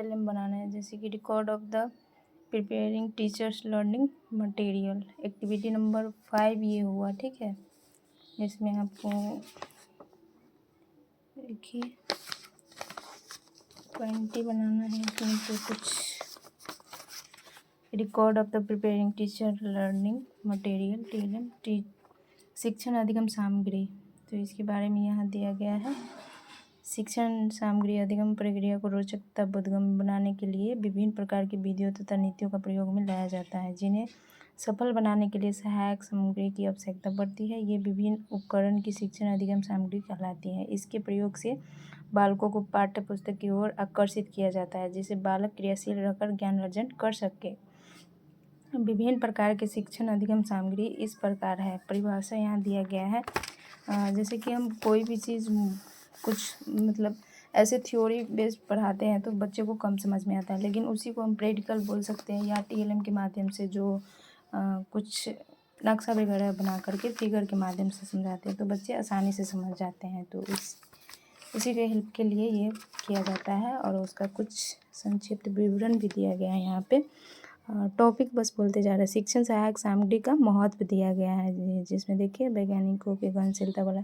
TLM बनाना है, जैसे कि record of the preparing teachers learning material. Activity number 5 ये हुआ, ठीक है। जिसमें आपको देखिए 20 बनाना है, इसमें तो कुछ record of the preparing teacher learning material TLM शिक्षण अधिगम सामग्री। तो इसके बारे में यहाँ दिया गया है। शिक्षण सामग्री अधिगम प्रक्रिया को रोचक तथा बोधगम्य बनाने के लिए विभिन्न प्रकार की विधियों तथा नीतियों का प्रयोग में लाया जाता है, जिन्हें सफल बनाने के लिए सहायक सामग्री की आवश्यकता पड़ती है। ये विभिन्न उपकरण की शिक्षण अधिगम सामग्री कहलाती है। इसके प्रयोग से बालकों को पाठ्य पुस्तक की ओर आकर्षित किया जाता है, जिससे बालक क्रियाशील रहकर ज्ञान अर्जन कर सके। विभिन्न प्रकार के शिक्षण अधिगम सामग्री इस प्रकार है। परिभाषा यहाँ दिया गया है। जैसे कि हम कोई भी चीज़ कुछ मतलब ऐसे थ्योरी बेस्ड पढ़ाते हैं तो बच्चे को कम समझ में आता है, लेकिन उसी को हम प्रैक्टिकल बोल सकते हैं या TLM के माध्यम से जो कुछ नक्शा वगैरह बना करके फिगर के माध्यम से समझाते हैं तो बच्चे आसानी से समझ जाते हैं। तो इसी के हेल्प के लिए ये किया जाता है और उसका कुछ संक्षिप्त विवरण भी दिया गया है यहाँ पे। टॉपिक बस बोलते जा रहे हैं। शिक्षण सहायक सामग्री का महत्व दिया गया है, जिसमें देखिए वैज्ञानिकों की गहनशीलता वाला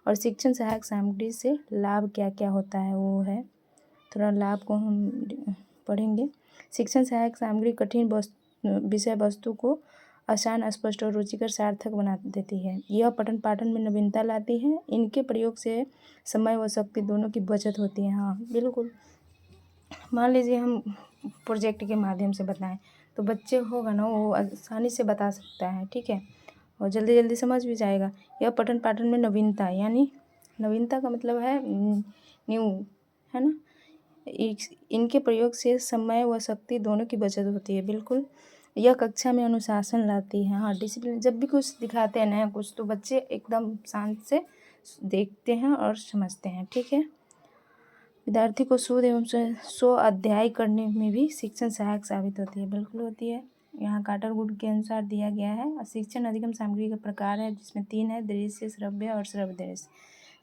और शिक्षण सहायक सामग्री से लाभ क्या क्या होता है वो है। थोड़ा लाभ को हम पढ़ेंगे। शिक्षण सहायक सामग्री कठिन विषय वस्तु को आसान, स्पष्ट और रुचिकर सार्थक बना देती है। यह पठन पाठन में नवीनता लाती है। इनके प्रयोग से समय व शक्ति दोनों की बचत होती है। हाँ बिल्कुल, मान लीजिए हम प्रोजेक्ट के माध्यम से बताएं तो बच्चे होगा ना वो आसानी से बता सकता है, ठीक है, और जल्दी जल्दी समझ भी जाएगा। यह पठन पाठन में नवीनता, यानी नवीनता का मतलब है न्यू, है ना। इनके प्रयोग से समय व शक्ति दोनों की बचत होती है। बिल्कुल, यह कक्षा में अनुशासन लाती है। हाँ, डिसिप्लिन। जब भी कुछ दिखाते हैं नया कुछ तो बच्चे एकदम शांत से देखते हैं और समझते हैं, ठीक है। विद्यार्थी को शोध एवं स्व अध्याय करने में भी शिक्षण सहायक साबित होती है। बिल्कुल होती है। यहाँ काटरगुड के अनुसार दिया गया है। शिक्षण अधिगम सामग्री का प्रकार है, जिसमें 3 है: दृश्य, श्रव्य और श्रव्य दृश्य।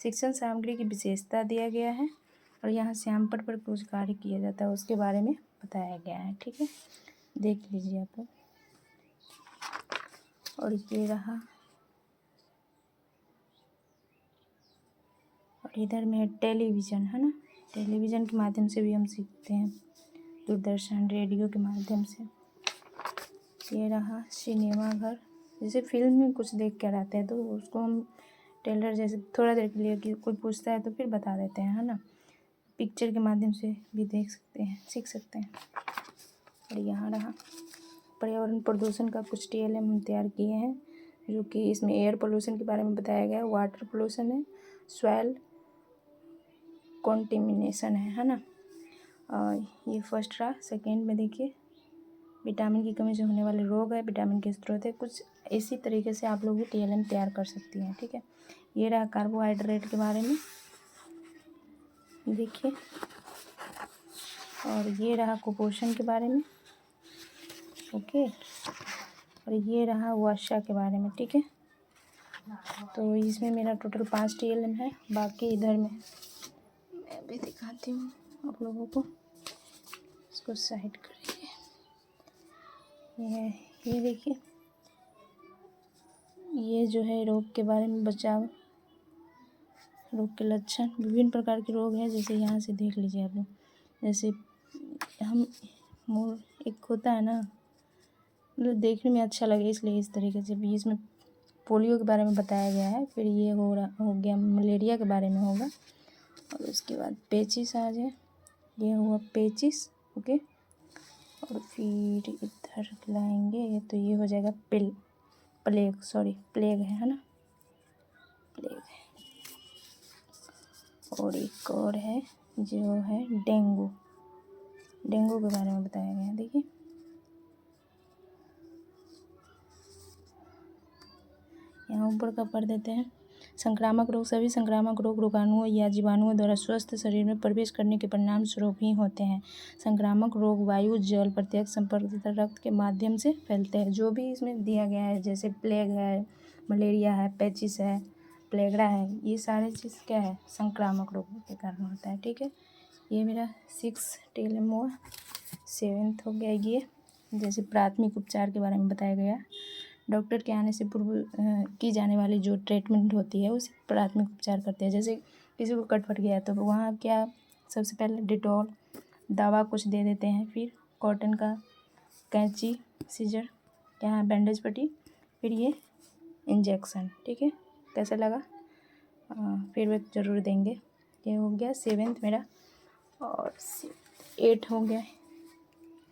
शिक्षण सामग्री की विशेषता दिया गया है और यहाँ श्यामपट्ट पर कुछ कार्य किया जाता है उसके बारे में बताया गया है, ठीक है, देख लीजिए आप। और ये रहा, और इधर में टेलीविज़न, है ना। टेलीविज़न के माध्यम से भी हम सीखते हैं, दूरदर्शन, रेडियो के माध्यम से। ये रहा सिनेमा घर, जैसे फिल्म में कुछ देख कर आते हैं तो उसको हम टेलर जैसे थोड़ा देर के लिए कि कोई पूछता है तो फिर बता देते हैं, है ना। पिक्चर के माध्यम से भी देख सकते हैं, सीख सकते हैं। और यहाँ रहा पर्यावरण प्रदूषण का कुछ TLM हम तैयार किए हैं, जो कि इसमें एयर पोल्यूशन के बारे में बताया गया है, वाटर पोल्यूशन है, सॉइल कॉन्टेमिनेशन है ना। और ये फर्स्ट रहा। सेकेंड में देखिए विटामिन की कमी से होने वाले रोग है, विटामिन के स्रोत है। कुछ इसी तरीके से आप लोग भी TLM तैयार कर सकती हैं, ठीक है। ये रहा कार्बोहाइड्रेट के बारे में, देखिए। और ये रहा कुपोषण के बारे में, ओके। और ये रहा वर्षा के बारे में, ठीक है। तो इसमें मेरा टोटल 5 TLM है। बाकी इधर में मैं भी दिखाती हूँ आप लोगों को। इसको साइड करिए। ये देखिए, ये जो है रोग के बारे में बचाव, रोग के लक्षण, विभिन्न प्रकार के रोग हैं। जैसे यहाँ से देख लीजिए आप लोग, जैसे हम मोर एक होता है ना, मतलब देखने में अच्छा लगे इसलिए इस तरीके से भी इसमें पोलियो के बारे में बताया गया है। फिर ये हो गया मलेरिया के बारे में होगा। और उसके बाद पेचिस आ जाए, ये हुआ पेचिस, ओके। और फिर इधर लाएंगे तो ये हो जाएगा प्लेग है ना, प्लेग है। और एक और है जो है डेंगू के बारे में बताया गया है, देखिए। यहाँ ऊपर का पढ़ देते हैं। संक्रामक रोग सभी संक्रामक रोग रोगाणुओं या जीवाणुओं द्वारा स्वस्थ शरीर में प्रवेश करने के परिणाम स्वरूप ही होते हैं। संक्रामक रोग वायु, जल, प्रत्यक्ष संपर्क तथा रक्त के माध्यम से फैलते हैं। जो भी इसमें दिया गया है, जैसे प्लेग है, मलेरिया है, पेचिस है, प्लेगरा है, ये सारे चीज़ क्या है, संक्रामक रोगों के कारण होता है, ठीक है। ये मेरा 6 TLM हुआ। 7th हो गया ये, जैसे प्राथमिक उपचार के बारे में बताया गया। डॉक्टर के आने से पूर्व की जाने वाली जो ट्रीटमेंट होती है उसे प्राथमिक उपचार करते हैं। जैसे किसी को कट फट गया तो वहाँ क्या, सबसे पहले डिटॉल दवा कुछ दे देते हैं, फिर कॉटन का कैंची, सीजर, यहाँ बैंडेज पट्टी, फिर ये इंजेक्शन। ठीक है, कैसा लगा? फीडबैक ज़रूर देंगे। ये हो गया 7th मेरा। और 8 हो गया।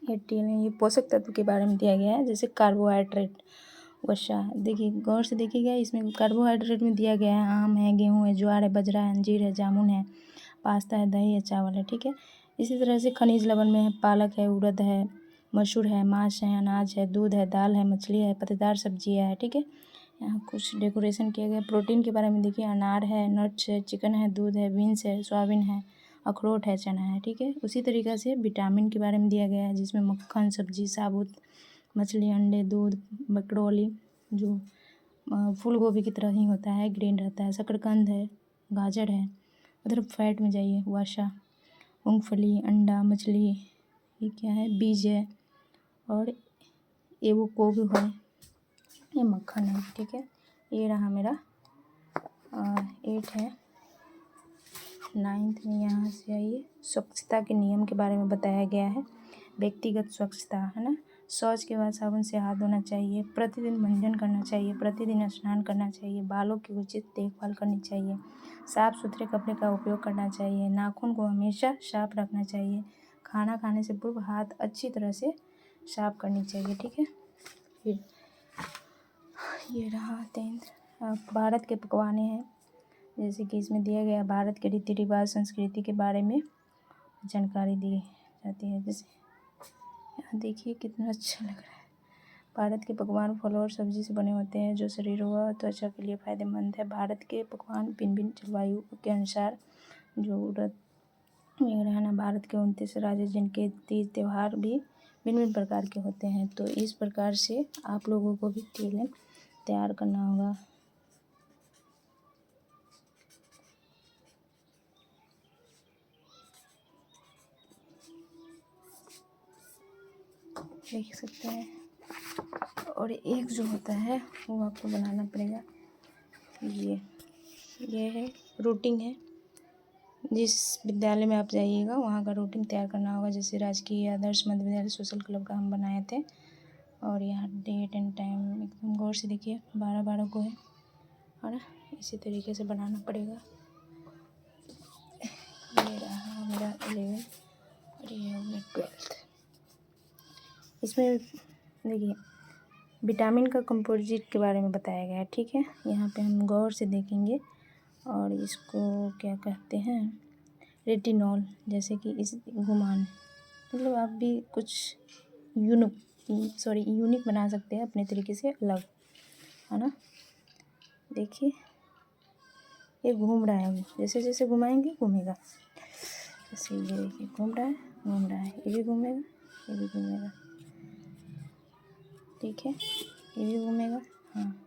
18 ये पोषक तत्व के बारे में दिया गया है, जैसे कार्बोहाइड्रेट, वसा। देखिए गौर से देखिएगा, इसमें कार्बोहाइड्रेट में दिया गया है आम है, गेहूँ है, ज्वार है, बजरा है, अंजीर है, जामुन है, पास्ता है, दही है, चावल है। ठीक है, इसी तरह से खनिज लवण में है, पालक है, उड़द है, मसूर है, मांस है, अनाज है, दूध है, दाल है, मछली है, पत्तेदार सब्जियाँ है। ठीक है, यहाँ कुछ डेकोरेशन किया गया। प्रोटीन के बारे में देखिए, अनार है, नट्स है, चिकन है, दूध है, बीन्स है, सोयाबीन है, अखरोट है, चना है। ठीक है, उसी तरीक़े से विटामिन के बारे में दिया गया है, जिसमें मक्खन, सब्जी, साबुत मछली, अंडे, दूध, मकरोली जो फूल गोभी की तरह ही होता है, ग्रीन रहता है, शकरकंद है, गाजर है। उधर फैट में जाइए, वसा, मूंगफली, अंडा, मछली, ये क्या है, बीज है, और एवोकाडो है, ये मक्खन है। ठीक है, ये रहा मेरा 8 है। 9th में यहाँ से आइए, स्वच्छता के नियम के बारे में बताया गया है। व्यक्तिगत स्वच्छता है ना, शौच के बाद साबुन से हाथ धोना चाहिए, प्रतिदिन मंजन करना चाहिए, प्रतिदिन स्नान करना चाहिए, बालों की उचित देखभाल करनी चाहिए, साफ़ सुथरे कपड़े का उपयोग करना चाहिए, नाखून को हमेशा साफ रखना चाहिए, खाना खाने से पूर्व हाथ अच्छी तरह से साफ करनी चाहिए। ठीक है, फिर ये रहा 10th। भारत के पकवाने हैं, जैसे कि इसमें दिया गया भारत के रीति रिवाज, संस्कृति के बारे में जानकारी दी जाती है। जैसे यहाँ देखिए कितना अच्छा लग रहा है। भारत के पकवान फल और सब्जी से बने होते हैं, जो शरीर व त्वचा के लिए फ़ायदेमंद है। भारत के पकवान भिन्न भिन्न जलवायु के अनुसार ज़रूरत में रहना। भारत के 29 राज्य, जिनके तीज त्यौहार भी भिन्न भिन्न प्रकार के होते हैं। तो इस प्रकार से आप लोगों को भी TLM तैयार करना होगा। देख सकते हैं, और एक जो होता है वो आपको बनाना पड़ेगा। ये है रूटीन है, जिस विद्यालय में आप जाइएगा वहाँ का रूटीन तैयार करना होगा। जैसे राजकीय आदर्श मध्य विद्यालय सोशल क्लब का हम बनाए थे। और यहाँ डेट एंड टाइम एकदम गौर से देखिए, 12/12 को है ना, इसी तरीके से बनाना पड़ेगा। ये रहा मेरा 11 और ये हो गया 12th। इसमें देखिए विटामिन का कंपोजिट के बारे में बताया गया है। ठीक है, यहाँ पे हम गौर से देखेंगे। और इसको क्या कहते हैं, रेटिनॉल, जैसे कि इस गुमान, मतलब आप भी कुछ यूनिक बना सकते हैं अपने तरीके से, अलग, है ना। देखिए ये घूम रहा है, जैसे जैसे घुमाएंगे घूमेगा। जैसे ये देखिए घूम रहा है, ये भी घूमेगा, ये भी घूमेगा। ठीक है, ये भी घूमेगा। हाँ,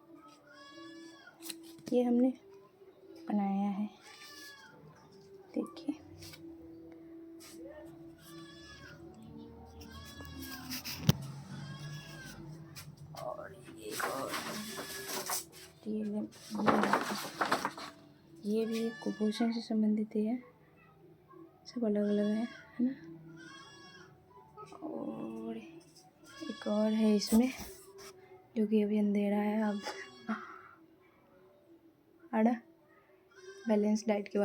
ये हमने बनाया है, देखिए। और ये भी कुपोषण से संबंधित है, सब अलग अलग है ना। और एक और है इसमें, जो कि अभी अंधेरा है, अब है ना, बैलेंस डाइट के